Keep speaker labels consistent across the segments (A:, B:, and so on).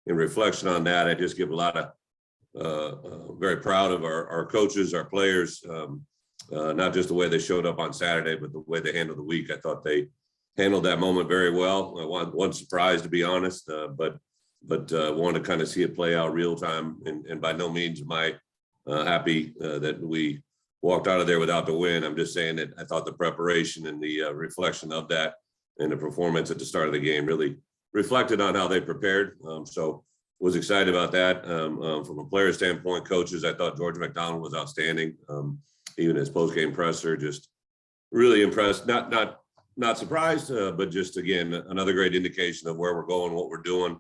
A: in reflection on that, I just give a lot of very proud of our coaches, our players, not just the way they showed up on Saturday, but the way they handled the week. I thought they handled that moment very well. I wasn't surprised, to be honest, but wanted to kind of see it play out real time. And by no means am I happy that we walked out of there without the win. I'm just saying that I thought the preparation and the reflection of that and the performance at the start of the game really reflected on how they prepared. So was excited about that. From a player standpoint, coaches, I thought George McDonald was outstanding. Even his post-game presser, just really impressed. Not surprised, but just, again, another great indication of where we're going, what we're doing.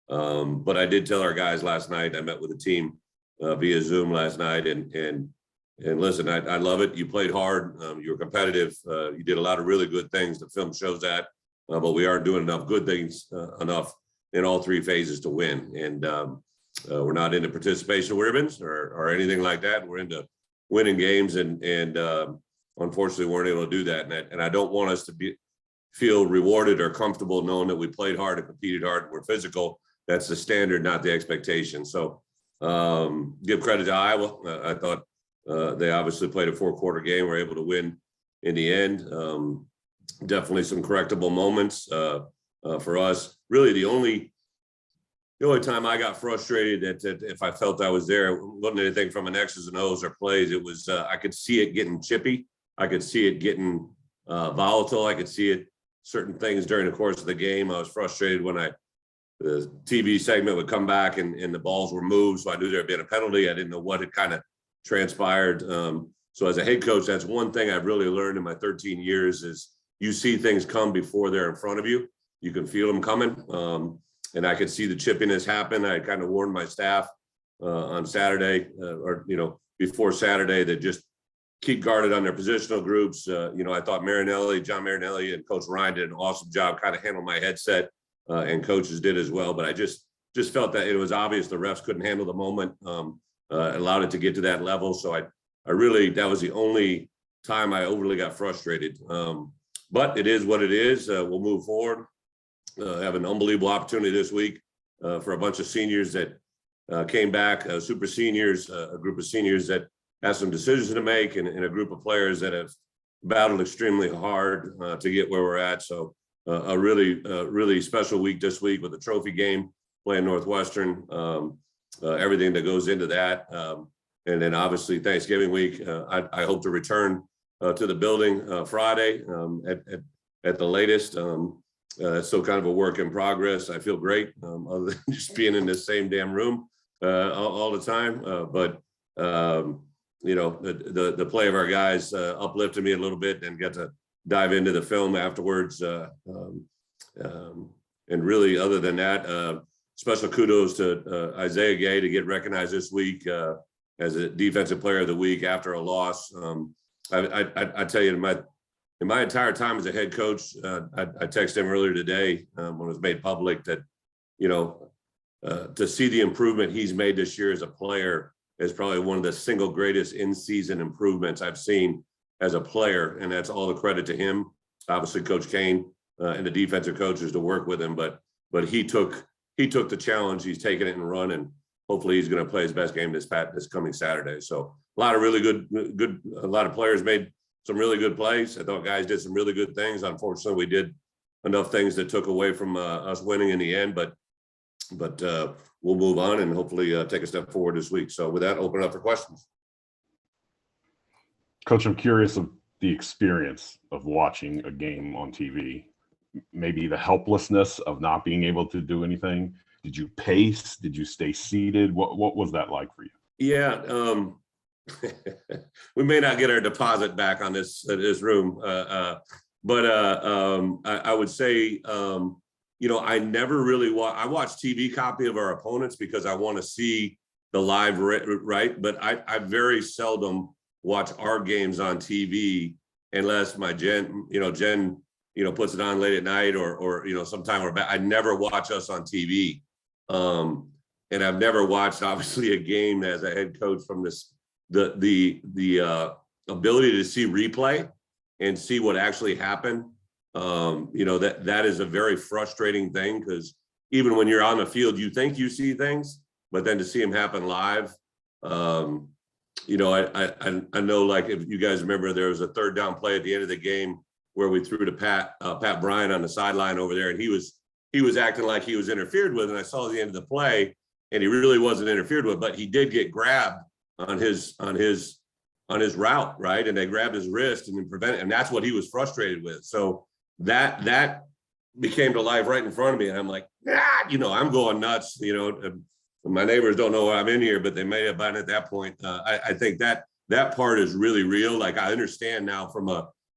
A: But I did tell our guys last night, I met with the team via Zoom last night, and listen, I love it. You played hard. You were competitive. You did a lot of really good things. The film shows that, but we aren't doing enough good things enough in all three phases to win. And we're not into participation ribbons or anything like that. We're into winning games, and unfortunately weren't able to do that. And I don't want us to feel rewarded or comfortable knowing that we played hard and competed hard. We're physical. That's the standard, not the expectation. So give credit to Iowa. I thought they obviously played a 4-quarter game. Were able to win in the end. Definitely some correctable moments for us. Really, the only time I got frustrated that if I felt I was there, wasn't anything from an X's and O's or plays. It was I could see it getting chippy. I could see it getting volatile. I could see it certain things during the course of the game. I was frustrated when the TV segment would come back and the balls were moved, so I knew there'd been a penalty. I didn't know what had kind of transpired. So as a head coach, that's one thing I've really learned in my 13 years is you see things come before they're in front of you. You can feel them coming. And I could see the chippiness happen. I kind of warned my staff on Saturday before Saturday that just keep guarded on their positional groups. I thought John Marinelli and Coach Ryan did an awesome job kind of handling my headset and coaches did as well. But I just felt that it was obvious the refs couldn't handle the moment, allowed it to get to that level. So I really, that was the only time I overly got frustrated. But it is what it is. We'll move forward. Have an unbelievable opportunity this week for a bunch of seniors that came back, super seniors, a group of seniors that have some decisions to make, and a group of players that have battled extremely hard to get where we're at. So a really special week this week with the trophy game, playing Northwestern, everything that goes into that. And then obviously Thanksgiving week, I hope to return to the building Friday at the latest. It's still kind of a work in progress. I feel great, other than just being in this same damn room all the time. But the play of our guys uplifted me a little bit, and get to dive into the film afterwards. And really, other than that, special kudos to Isaiah Gay to get recognized this week as a defensive player of the week after a loss. I tell you, in my entire time as a head coach, I texted him earlier today when it was made public that, to see the improvement he's made this year as a player is probably one of the single greatest in-season improvements I've seen as a player. And that's all the credit to him. Obviously, Coach Kane and the defensive coaches to work with him. But he took the challenge. He's taken it and run. And hopefully he's going to play his best game this coming Saturday. So a lot of really good, a lot of players made some really good plays. I thought guys did some really good things. Unfortunately, we did enough things that took away from us winning in the end, but we'll move on and hopefully take a step forward this week. So with that, open it up for questions.
B: Coach, I'm curious of the experience of watching a game on TV, maybe the helplessness of not being able to do anything. Did you pace? Did you stay seated? What was that like for you?
A: Yeah. We may not get our deposit back on this room, but I would say, I never really I watch TV copy of our opponents because I want to see the live right. But I very seldom watch our games on TV unless my Jen puts it on late at night or sometime we're back. I never watch us on TV, and I've never watched obviously a game as a head coach from this. The ability to see replay and see what actually happened, that is a very frustrating thing because even when you're on the field, you think you see things, but then to see them happen live, you know, I know, like, if you guys remember, there was a third down play at the end of the game where we threw to Pat Bryant on the sideline over there, and he was acting like he was interfered with, and I saw the end of the play, and he really wasn't interfered with, but he did get grabbed on his route, right? And they grabbed his wrist and then prevented, and that's what he was frustrated with. So that became to life right in front of me, and I'm like, you know, I'm going nuts, you know. My neighbors don't know I'm in here, but they may have been at that point. I think that part is really real. Like, I understand now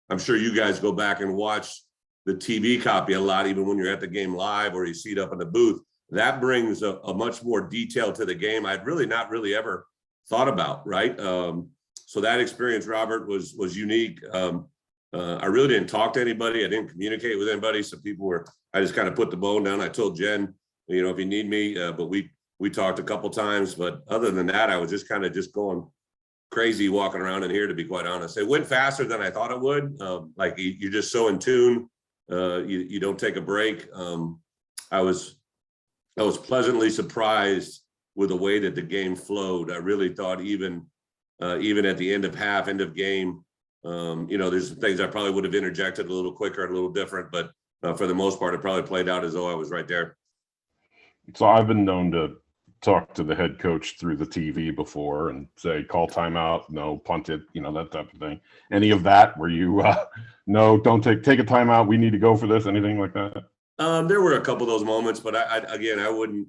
A: I'm sure you guys go back and watch the TV copy a lot, even when you're at the game live or you see it up in the booth. That brings a much more detail to the game I'd really not really ever thought about, right? So that experience, Robert, was unique. I really didn't talk to anybody. I didn't communicate with anybody. So I just kind of put the bone down. I told Jen, you know, if you need me, but we talked a couple times, but other than that, I was just kind of going crazy walking around in here, to be quite honest. It went faster than I thought it would. Like, you're just so in tune. You don't take a break. I was pleasantly surprised with the way that the game flowed. I really thought even at the end of game, you know, there's some things I probably would have interjected a little quicker and a little different, but for the most part, it probably played out as though I was right there.
B: So I've been known to talk to the head coach through the TV before and say, call timeout, no, punt it, you know, that type of thing. Any of that where you, no, don't take a timeout, we need to go for this, anything like that?
A: There were a couple of those moments, but I wouldn't.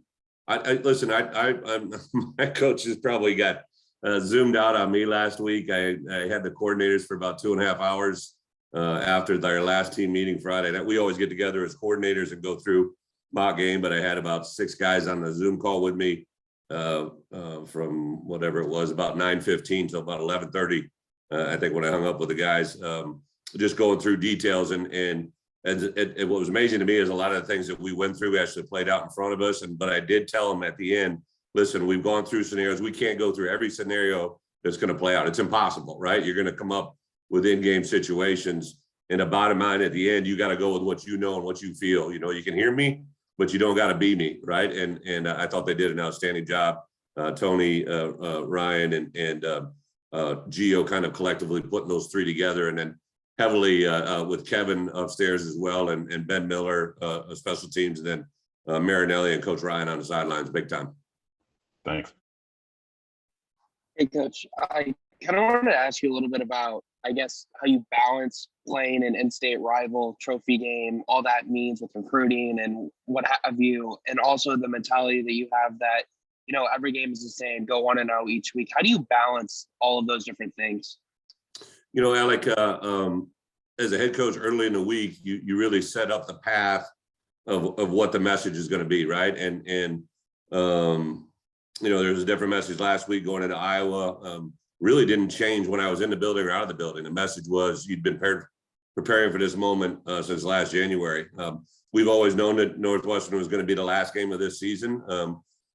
A: Listen. My coach has probably got zoomed out on me last week. I had the coordinators for about 2.5 hours after their last team meeting Friday. We always get together as coordinators and go through mock game, but I had about 6 guys on the Zoom call with me from whatever it was, about 9:15 till about 11:30. I think when I hung up with the guys, just going through details and what was amazing to me is a lot of the things that we went through actually played out in front of us. But I did tell them at the end, listen, we've gone through scenarios. We can't go through every scenario that's going to play out. It's impossible, right? You're going to come up with in-game situations. And the bottom line at the end, you got to go with what you know and what you feel. You know, you can hear me, but you don't got to be me, right? And I thought they did an outstanding job. Tony, Ryan, and Gio kind of collectively putting those 3 together, and then heavily with Kevin upstairs as well, and Ben Miller, special teams, and then Marinelli and Coach Ryan on the sidelines, big time.
B: Thanks.
C: Hey, Coach, I kind of wanted to ask you a little bit about, I guess, how you balance playing an in-state rival trophy game, all that means with recruiting and what have you, and also the mentality that you have that, you know, every game is the same, go 1-0 each week. How do you balance all of those different things?
A: You know, Alec, as a head coach early in the week, you really set up the path of what the message is going to be, right? And you know, there was a different message last week going into Iowa. Really didn't change when I was in the building or out of the building. The message was you'd been preparing for this moment since last January. We've always known that Northwestern was going to be the last game of this season.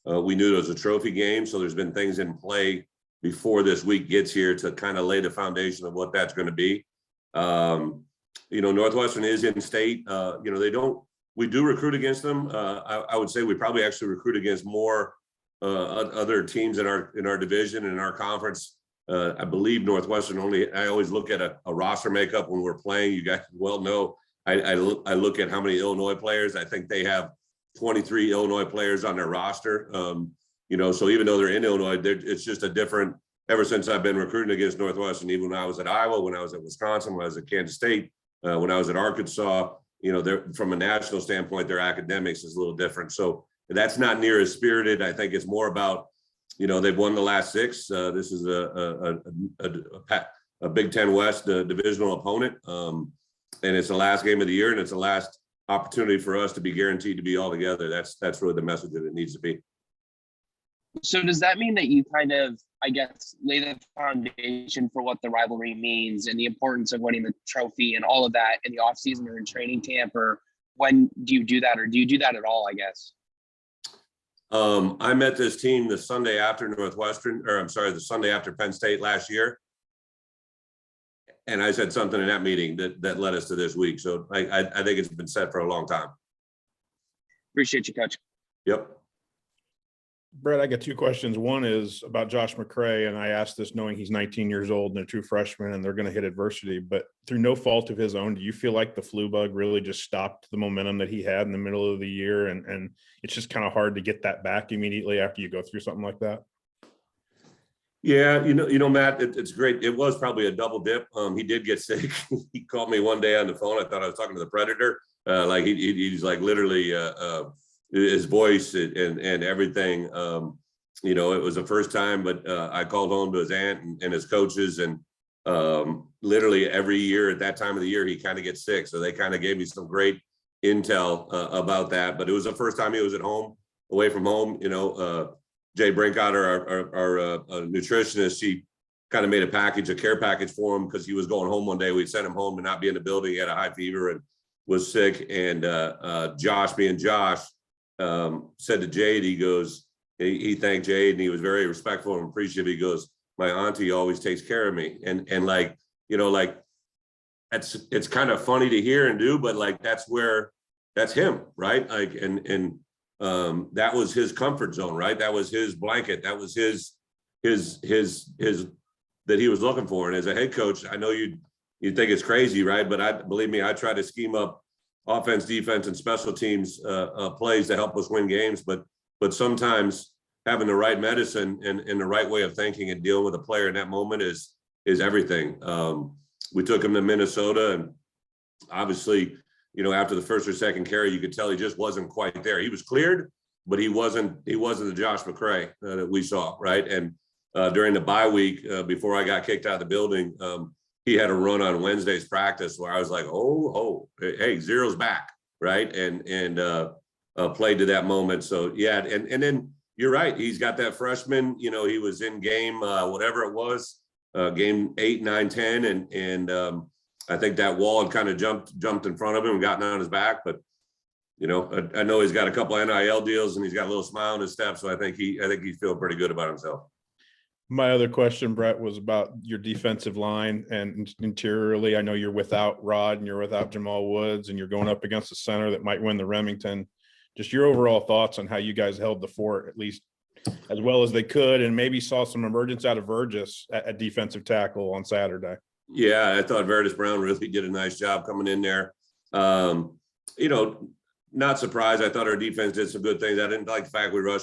A: We knew it was a trophy game, so there's been things in play before this week gets here to kind of lay the foundation of what that's going to be. You know, Northwestern is in state. You know, we do recruit against them. I would say we probably actually recruit against more other teams in our division and in our conference. I believe Northwestern I always look at a roster makeup when we're playing. You guys well know, I look at how many Illinois players. I think they have 23 Illinois players on their roster. You know, so even though they're in Illinois, it's just a different, ever since I've been recruiting against Northwestern, even when I was at Iowa, when I was at Wisconsin, when I was at Kansas State, when I was at Arkansas, you know, they're, from a national standpoint, their academics is a little different. So that's not near as spirited. I think it's more about, you know, they've won the last 6. This is a Big Ten West divisional opponent. And it's the last game of the year, and it's the last opportunity for us to be guaranteed to be all together. That's really the message that it needs to be.
C: So does that mean that you kind of, I guess, lay the foundation for what the rivalry means and the importance of winning the trophy and all of that in the offseason or in training camp? Or when do you do that, or do you do that at all, I guess?
A: I met this team the Sunday after the Sunday after Penn State last year. And I said something in that meeting that led us to this week. So I think it's been set for a long time.
C: Appreciate you, Coach.
A: Yep.
D: Brett, I got two questions. One is about Josh McCray, and I asked this knowing he's 19 years old and a true freshman, and they're going to hit adversity. But through no fault of his own, do you feel like the flu bug really just stopped the momentum that he had in the middle of the year, and it's just kind of hard to get that back immediately after you go through something like that?
A: Yeah, Matt, it's great. It was probably a double dip. He did get sick. He called me one day on the phone. I thought I was talking to the Predator. Like he's like literally his voice and everything. It was the first time, but I called home to his aunt and his coaches, and literally every year at that time of the year, he kind of gets sick. So they kind of gave me some great intel about that. But it was the first time he was at home, away from home. Jay Brinkott, our nutritionist, she kind of made a care package for him because he was going home one day. We sent him home to not be in the building. He had a high fever and was sick. And Josh, being Josh, said to Jade, he goes, he thanked Jade and he was very respectful and appreciative. He goes, my auntie always takes care of me. And it's kind of funny to hear and do, but like, that's him, right? Like, and that was his comfort zone, right? That was his blanket. That was his that he was looking for. And as a head coach, I know you think it's crazy, right? But believe me, I try to scheme up offense, defense, and special teams plays to help us win games. But sometimes having the right medicine and the right way of thinking and dealing with a player in that moment is everything. We took him to Minnesota, and obviously, after the first or second carry, you could tell he just wasn't quite there. He was cleared, but he wasn't the Josh McCray that we saw, right? And during the bye week, before I got kicked out of the building, he had a run on Wednesday's practice where I was like, hey, zero's back, right? And played to that moment. So yeah, and then you're right. He's got that freshman. He was in game whatever it was, game 8, 9, 10, and I think that wall had kind of jumped in front of him and gotten on his back. But I know he's got a couple of NIL deals and he's got a little smile on his step. So I think he's feeling pretty good about himself.
D: My other question, Brett, was about your defensive line and interiorly. I know you're without Rod and you're without Jamal Woods, and you're going up against a center that might win the Remington. Just your overall thoughts on how you guys held the fort, at least as well as they could, and maybe saw some emergence out of Burgess at defensive tackle on Saturday.
A: Yeah, I thought Verdis Brown really did a nice job coming in there. Not surprised. I thought our defense did some good things. I didn't like the fact we let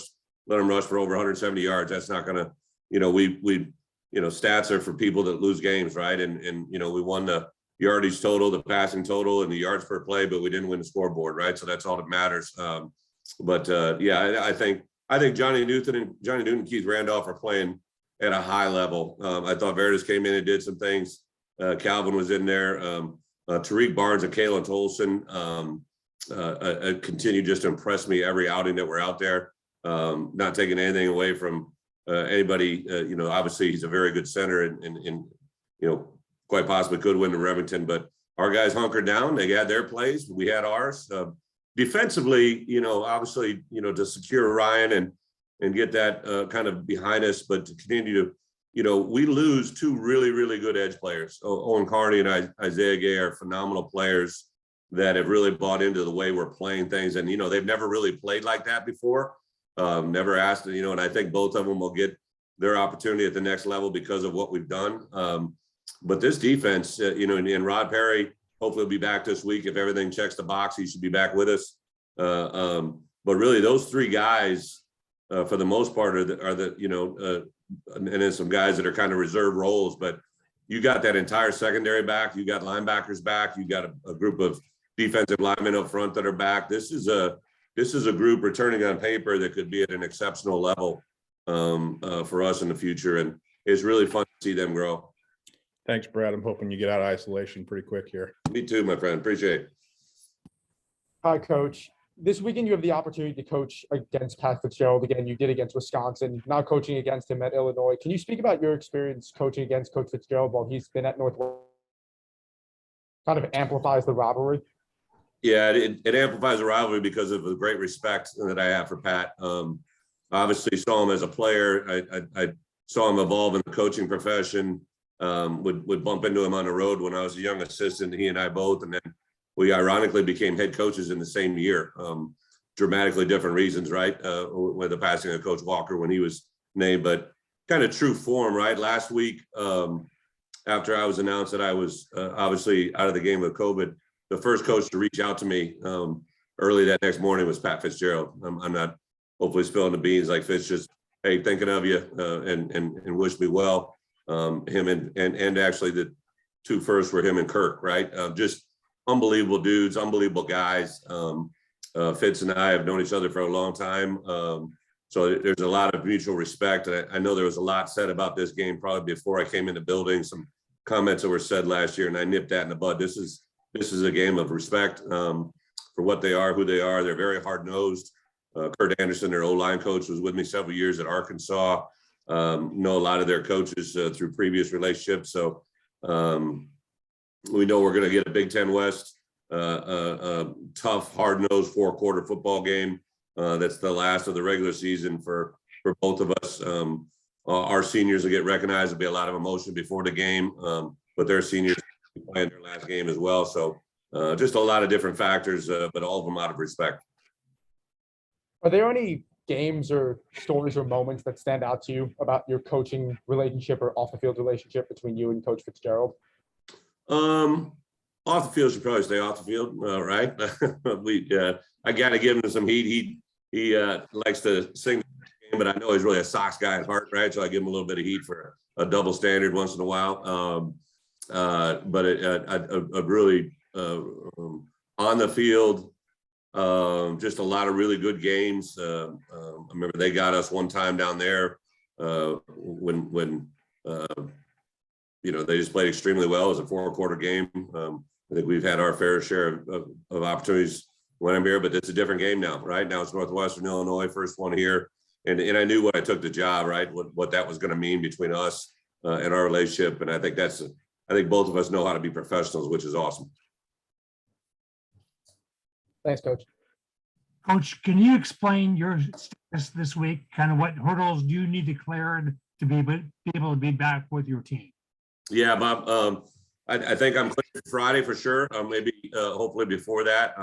A: them rush for over 170 yards. That's not going to, stats are for people that lose games, right? And we won the yardage total, the passing total, and the yards per play, but we didn't win the scoreboard, right? So that's all that matters. I think Johnny Newton and Keith Randolph are playing at a high level. I thought Verdis came in and did some things. Calvin was in there. Tariq Barnes and Kalen Tolson continue just to impress me every outing that we're out there. Not taking anything away from anybody. Obviously he's a very good center and quite possibly could win the Remington. But our guys hunkered down. They had their plays. We had ours. Defensively, obviously, to secure Ryan and get that kind of behind us, but to continue to. We lose two really, really good edge players. Owen Carney and Isaiah Gay are phenomenal players that have really bought into the way we're playing things. And, they've never really played like that before. Never asked, and I think both of them will get their opportunity at the next level because of what we've done. But this defense, and Rod Perry, hopefully will be back this week. If everything checks the box, he should be back with us. But really those three guys, for the most part are the and then some guys that are kind of reserve roles, but you got that entire secondary back. You got linebackers back. You got a group of defensive linemen up front that are back. This is a group returning on paper that could be at an exceptional level for us in the future. And it's really fun to see them grow.
D: Thanks, Brad. I'm hoping you get out of isolation pretty quick here.
A: Me too, my friend. Appreciate it.
E: Hi, Coach. This weekend, you have the opportunity to coach against Pat Fitzgerald again. You did against Wisconsin, now coaching against him at Illinois. Can you speak about your experience coaching against Coach Fitzgerald while he's been at Northwestern? Kind of amplifies the rivalry.
A: Yeah, it amplifies the rivalry because of the great respect that I have for Pat. Obviously, saw him as a player. I saw him evolve in the coaching profession. Would bump into him on the road when I was a young assistant. He and I both, and then we ironically became head coaches in the same year. dramatically different reasons, right? With the passing of Coach Walker when he was named, but kind of true form, right? Last week, after I was announced that I was obviously out of the game with COVID, the first coach to reach out to me early that next morning was Pat Fitzgerald. I'm not hopefully spilling the beans like Fitz, just, hey, thinking of you and wish me well. Him and actually the two first were him and Kirk, right? Just unbelievable dudes, unbelievable guys. Fitz and I have known each other for a long time. So there's a lot of mutual respect. And I know there was a lot said about this game probably before I came in the building, some comments that were said last year, and I nipped that in the bud. This is a game of respect for what they are, who they are. They're very hard-nosed. Kurt Anderson, their O-line coach, was with me several years at Arkansas. Know a lot of their coaches through previous relationships. So we know we're going to get a Big Ten West, tough, hard-nosed four-quarter football game. That's the last of the regular season for both of us. Our seniors will get recognized. There'll be a lot of emotion before the game, but their seniors will be playing their last game as well. So just a lot of different factors, but all of them out of respect.
E: Are there any games or stories or moments that stand out to you about your coaching relationship or off the field relationship between you and Coach Fitzgerald?
A: Off the field should probably stay off the field, right? I got to give him some heat. He likes to sing, but I know he's really a Sox guy at heart, right? So I give him a little bit of heat for a double standard once in a while. But a really on the field, just a lot of really good games. I remember they got us one time down there when they just played extremely well. It was a four-quarter game. I think we've had our fair share of opportunities when I'm here, but it's a different game now, right? Now it's Northwestern Illinois, first one here. And I knew when I took the job, right, what that was going to mean between us and our relationship. And I think I think both of us know how to be professionals, which is awesome.
E: Thanks, Coach.
F: Coach, can you explain your status this week? Kind of what hurdles do you need to clear to be able to be back with your team?
A: Yeah, Bob. I think I'm clear Friday for sure. Maybe hopefully before that.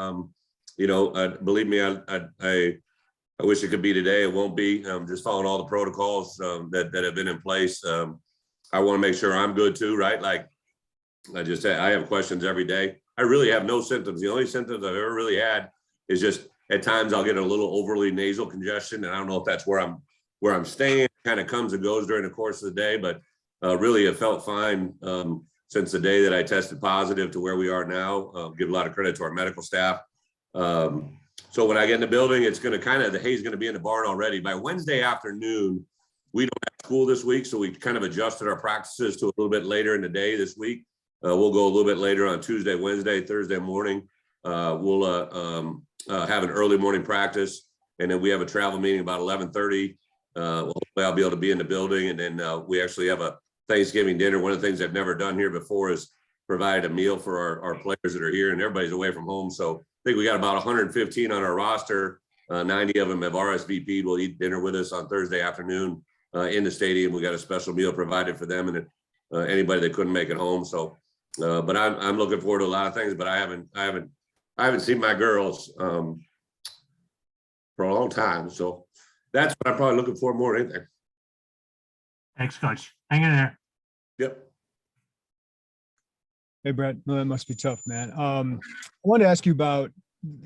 A: Believe me, I wish it could be today. It won't be. Just following all the protocols that have been in place. I want to make sure I'm good too, right? Like I just said, I have questions every day. I really have no symptoms. The only symptoms I've ever really had is just at times I'll get a little overly nasal congestion, and I don't know if that's where I'm staying. It kind of comes and goes during the course of the day, but really it felt fine since the day that I tested positive to where we are now. Give a lot of credit to our medical staff. So when I get in the building, it's going to the hay's going to be in the barn already. By Wednesday afternoon, we don't have school this week, so we kind of adjusted our practices to a little bit later in the day this week. We'll go a little bit later on Tuesday, Wednesday, Thursday morning. We'll have an early morning practice, and then we have a travel meeting about 11:30. Hopefully I'll be able to be in the building, and then we actually have a Thanksgiving dinner. One of the things I've never done here before is provide a meal for our players that are here, and everybody's away from home. So I think we got about 115 on our roster. 90 of them have RSVP'd. Will eat dinner with us on Thursday afternoon in the stadium. We got a special meal provided for them and anybody that couldn't make it home. So, but I'm looking forward to a lot of things. But I haven't seen my girls for a long time. So that's what I'm probably looking for more than anything.
F: Thanks, Coach. Hang in there.
A: Yep.
G: Hey, Brett. No, that must be tough, man. I wanted to ask you about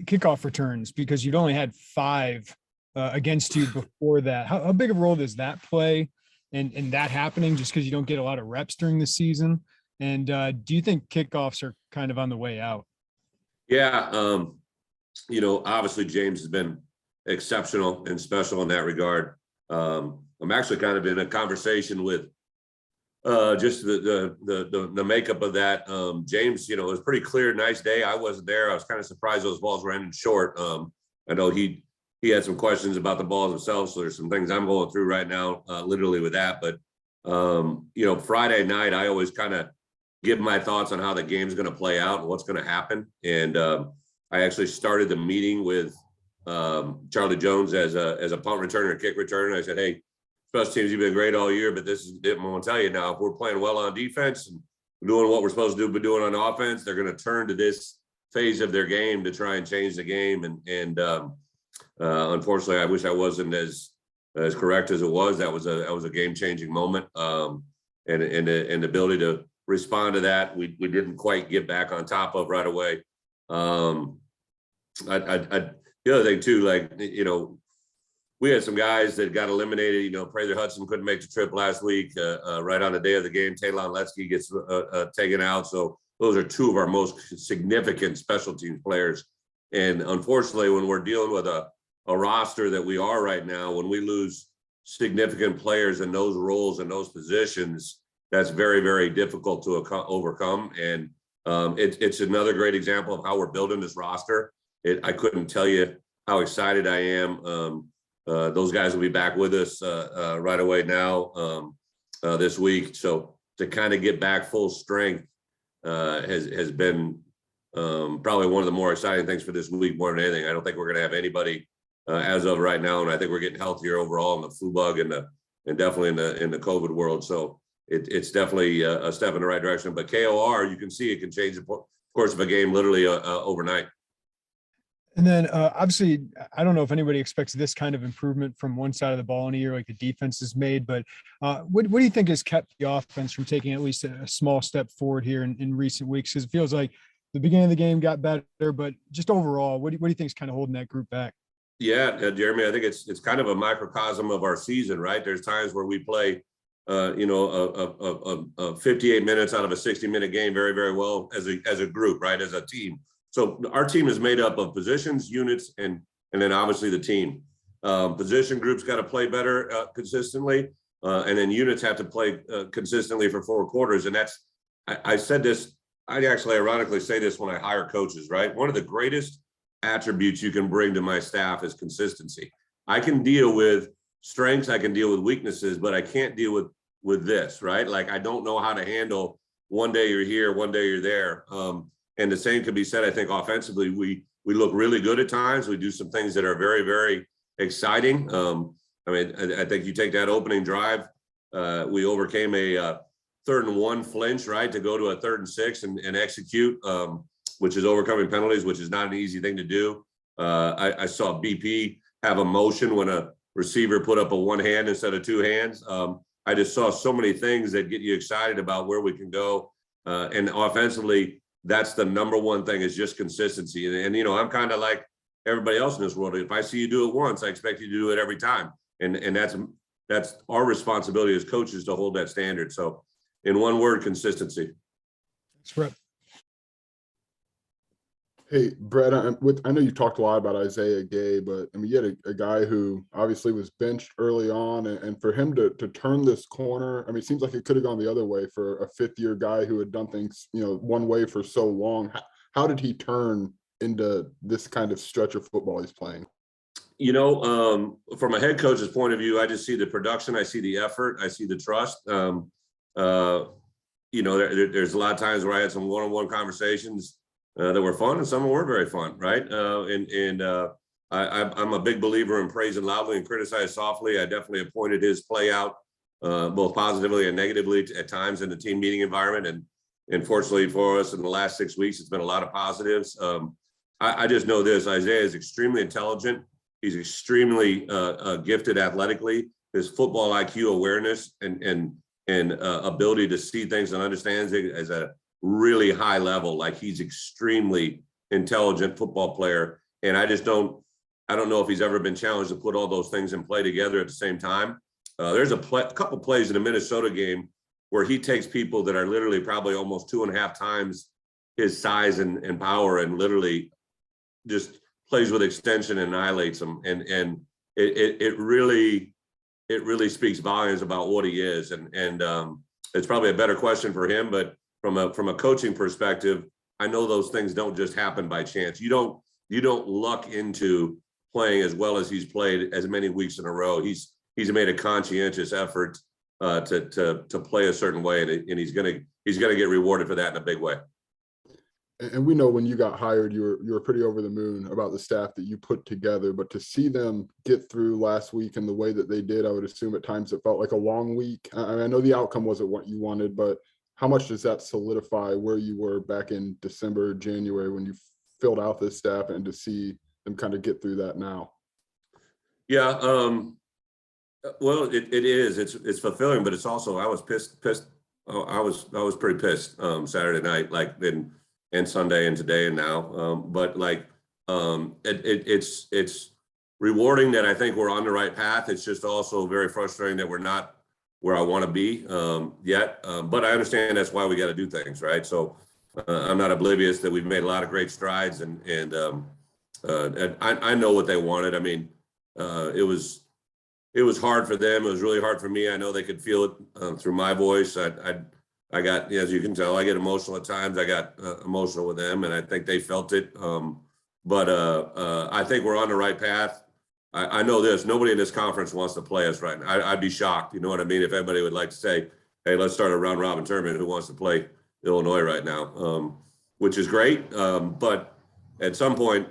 G: kickoff returns because you'd only had 5 against you before that. How big of a role does that play in that happening just because you don't get a lot of reps during the season? And do you think kickoffs are kind of on the way out?
A: Yeah. Obviously James has been exceptional and special in that regard. I'm actually kind of in a conversation with just the makeup of that. James, it was pretty clear, nice day. I wasn't there. I was kind of surprised those balls were ending short. I know he had some questions about the balls themselves. So there's some things I'm going through right now, literally with that. But, Friday night, I always kind of give my thoughts on how the game's going to play out and what's going to happen. And I actually started the meeting with Charlie Jones as a punt returner and kick returner. I said, hey, special teams, you've been great all year, but this is it. I'm going to tell you now, if we're playing well on defense and doing what we're supposed to do, but doing on offense, they're going to turn to this phase of their game to try and change the game. And Unfortunately, I wish I wasn't as correct as it was. That was a game-changing moment, and the ability to respond to that, we didn't quite get back on top of right away. The other thing too, like, we had some guys that got eliminated. Prather Hudson couldn't make the trip last week. Right on the day of the game, Taylon Letsky gets taken out. So those are two of our most significant special teams players. And unfortunately, when we're dealing with a roster that we are right now, when we lose significant players in those roles and those positions, that's very, very difficult to overcome. And it's another great example of how we're building this roster. I couldn't tell you how excited I am. Those guys will be back with us right away now this week. So to kind of get back full strength has been probably one of the more exciting things for this week more than anything. I don't think we're going to have anybody as of right now, and I think we're getting healthier overall in the flu bug and definitely in the COVID world. So it's definitely a step in the right direction. But KOR, you can see it can change the course of a game literally overnight.
G: And then obviously, I don't know if anybody expects this kind of improvement from one side of the ball in a year like the defense has made, but what do you think has kept the offense from taking at least a small step forward here in recent weeks? Because it feels like the beginning of the game got better, but just overall, what do you think is kind of holding that group back?
A: Yeah, Jeremy, I think it's kind of a microcosm of our season, right? There's times where we play, 58 minutes out of a 60-minute game very, very well as a group, right? As a team. So our team is made up of positions, units, and then obviously the team. Position groups got to play better consistently, and then units have to play consistently for 4 quarters. And that's, I said this, I actually ironically say this when I hire coaches, right? One of the greatest attributes you can bring to my staff is consistency. I can deal with strengths, I can deal with weaknesses, but I can't deal with this, right? Like, I don't know how to handle one day you're here, one day you're there. And the same could be said, I think, offensively. We look really good at times. We do some things that are very, very exciting. I think you take that opening drive, we overcame a 3rd and 1 flinch, right, to go to a 3rd and 6 and execute, which is overcoming penalties, which is not an easy thing to do. I saw BP have a motion when a receiver put up a 1 hand instead of 2 hands. I just saw so many things that get you excited about where we can go. And offensively, that's the number one thing, is just consistency. And I'm kind of like everybody else in this world. If I see you do it once, I expect you to do it every time. And that's our responsibility as coaches to hold that standard. So in one word, consistency.
G: Thanks, Bret.
H: Hey, Bret, I know you talked a lot about Isaiah Gay, but you had a guy who obviously was benched early on, and for him to turn this corner, it seems like it could have gone the other way for a 5th-year guy who had done things, one way for so long. How did he turn into this kind of stretch of football he's playing?
A: From a head coach's point of view, I just see the production, I see the effort, I see the trust. There's a lot of times where I had some one-on-one conversations that were fun, and some were very fun, right? I'm a big believer in praising loudly and criticize softly. I definitely appointed his play out both positively and negatively at times in the team meeting environment. And fortunately for us, in the last 6 weeks, it's been a lot of positives. I just know this: Isaiah is extremely intelligent. He's extremely gifted athletically. His football IQ awareness and ability to see things and understand it as a really high level. Like, he's extremely intelligent football player. And I don't know if he's ever been challenged to put all those things in play together at the same time. There's a couple plays in the Minnesota game where he takes people that are literally probably almost 2.5 times his size and power, and literally just plays with extension and annihilates them. And it really speaks volumes about what he is. And it's probably a better question for him, but from a coaching perspective, I know those things don't just happen by chance. You don't luck into playing as well as he's played as many weeks in a row. He's made a conscientious effort to play a certain way, and he's gonna get rewarded for that in a big way.
H: And we know when you got hired, you were pretty over the moon about the staff that you put together. But to see them get through last week and the way that they did, I would assume at times it felt like a long week. I know the outcome wasn't what you wanted, but how much does that solidify where you were back in December, January, when you filled out this staff, and to see them kind of get through that now?
A: Yeah. Well, it is. It's fulfilling, but it's also I was pissed. Oh, I was pretty pissed Saturday night, like and Sunday and today and now. But like it's rewarding that I think we're on the right path. It's just also very frustrating that we're not where I want to be yet. But I understand that's why we got to do things right. So I'm not oblivious that we've made a lot of great strides, and I know what they wanted. I mean, it was hard for them. It was really hard for me. I know they could feel it through my voice. I got, as you can tell, I get emotional at times. I got emotional with them, and I think they felt it. But I think we're on the right path. I know this. Nobody in this conference wants to play us right now. I'd be shocked. You know what I mean? If anybody would like to say, hey, let's start a round robin tournament, who wants to play Illinois right now? Which is great. But at some point,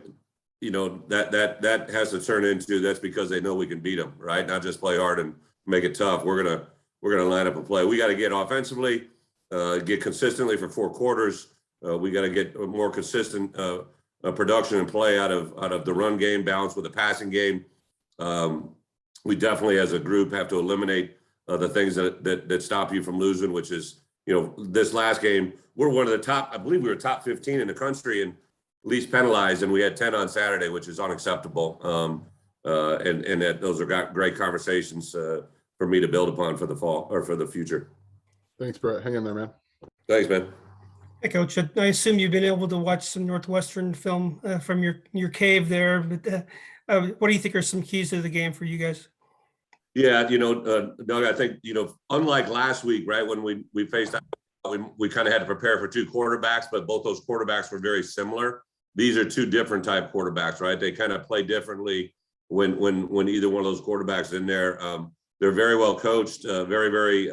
A: you know, that has to turn into, that's because they know we can beat them, right? Not just play hard and make it tough. We're gonna line up and play. We got to get offensively, get consistently for 4 quarters. We got to get more consistent production and play out of the run game, balanced with the passing game. We definitely, as a group, have to eliminate the things that stop you from losing, which is, you know, this last game, we're one of the top, I believe we were top 15 in the country and least penalized, and we had 10 on Saturday, which is unacceptable. And that those are great conversations for me to build upon for the fall or for the future.
H: Thanks, Bret. Hang in there, man.
A: Thanks, man.
I: Hey, Coach, I assume you've been able to watch some Northwestern film from your cave there, but what do you think are some keys to the game for you guys?
A: Yeah, you know, Doug, I think, you know, unlike last week, right, when we faced, we kind of had to prepare for 2 quarterbacks, but both those quarterbacks were very similar. These are 2 different type quarterbacks, right? They kind of play differently when either one of those quarterbacks is in there. They're very well coached, very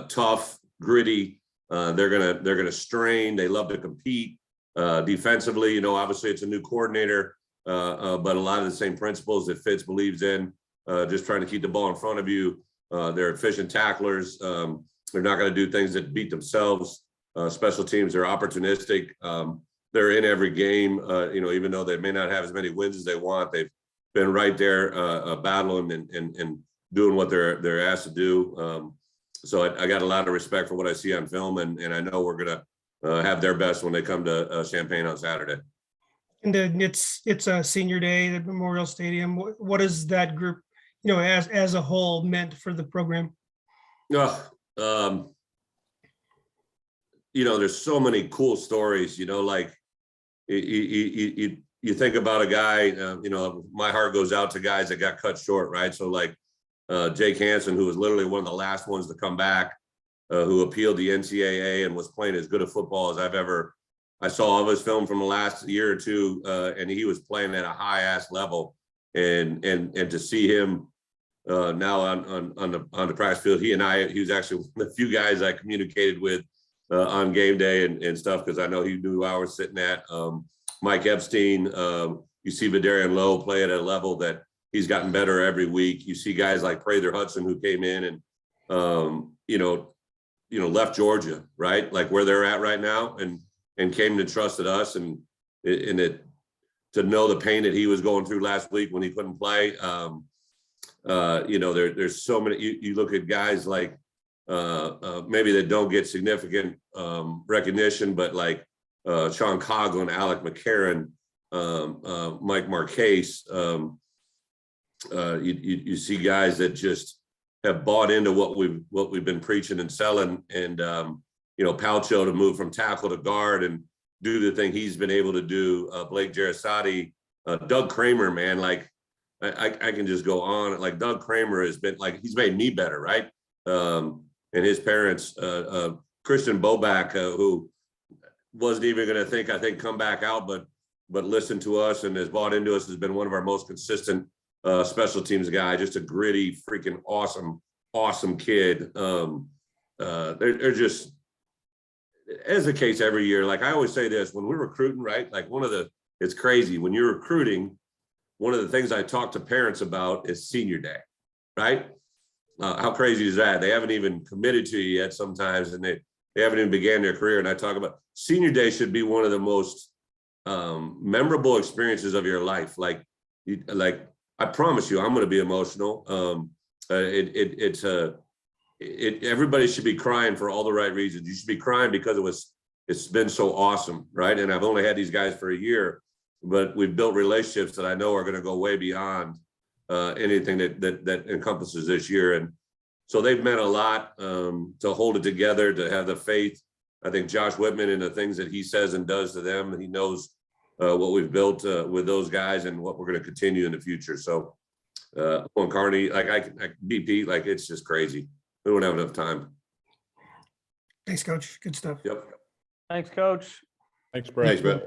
A: tough, gritty. They're gonna strain. They love to compete defensively. You know, obviously it's a new coordinator, but a lot of the same principles that Fitz believes in. Just trying to keep the ball in front of you. They're efficient tacklers. They're not going to do things that beat themselves. Special teams, they're opportunistic. They're in every game, you know, even though they may not have as many wins as they want. They've been right there battling and doing what they're asked to do. So I got a lot of respect for what I see on film, and I know we're going to have their best when they come to Champaign on Saturday.
I: And then it's a senior day at Memorial Stadium. What is that group, you know, as a whole meant for the program?
A: You know, there's so many cool stories, you know, like you think about a guy, you know, my heart goes out to guys that got cut short, right? So like Jake Hansen, who was literally one of the last ones to come back, who appealed the NCAA and was playing as good a football as I saw all of his film from the last year or 2, and he was playing at a high ass level, and to see him now on the practice field, he was actually one of the few guys I communicated with on game day and stuff, because I know he knew I was sitting at. Mike Epstein, you see Vidarian Lowe play at a level that he's gotten better every week. You see guys like Prather Hudson, who came in and you know left Georgia, right, like where they're at right now, and came and trusted us, and it to know the pain that he was going through last week when he couldn't play. You know, there's so many. You look at guys like maybe that don't get significant recognition, but like Sean Coughlin, Alec McCarron, Mike Marquez. You see guys that just have bought into what we've been preaching and selling, and you know, Palcho to move from tackle to guard and do the thing he's been able to do. Blake Jarasati, Doug Kramer, man, like I can just go on. Like Doug Kramer has been like, he's made me better, right? And his parents, Christian Boback, who wasn't even going to I think come back out, but listened to us and has bought into us, has been one of our most consistent special teams guy. Just a gritty, freaking awesome kid. They're just, as the case every year. Like I always say this, when we're recruiting, right? Like it's crazy when you're recruiting. One of the things I talk to parents about is senior day, right? How crazy is that? They haven't even committed to you yet sometimes, and they haven't even began their career. And I talk about senior day should be one of the most memorable experiences of your life. Like I promise you, I'm going to be emotional. Everybody should be crying for all the right reasons. You should be crying because it's been so awesome, right? And I've only had these guys for a year, but we've built relationships that I know are going to go way beyond anything that encompasses this year. And so they've meant a lot to hold it together, to have the faith. I think Josh Whitman and the things that he says and does to them, he knows what we've built with those guys and what we're going to continue in the future. So on Carney, like I BP, like it's just crazy. We don't have enough time.
I: Thanks, Coach. Good stuff.
A: Yep.
J: Thanks, Coach.
D: Thanks, Brett.
A: Thanks, Brett.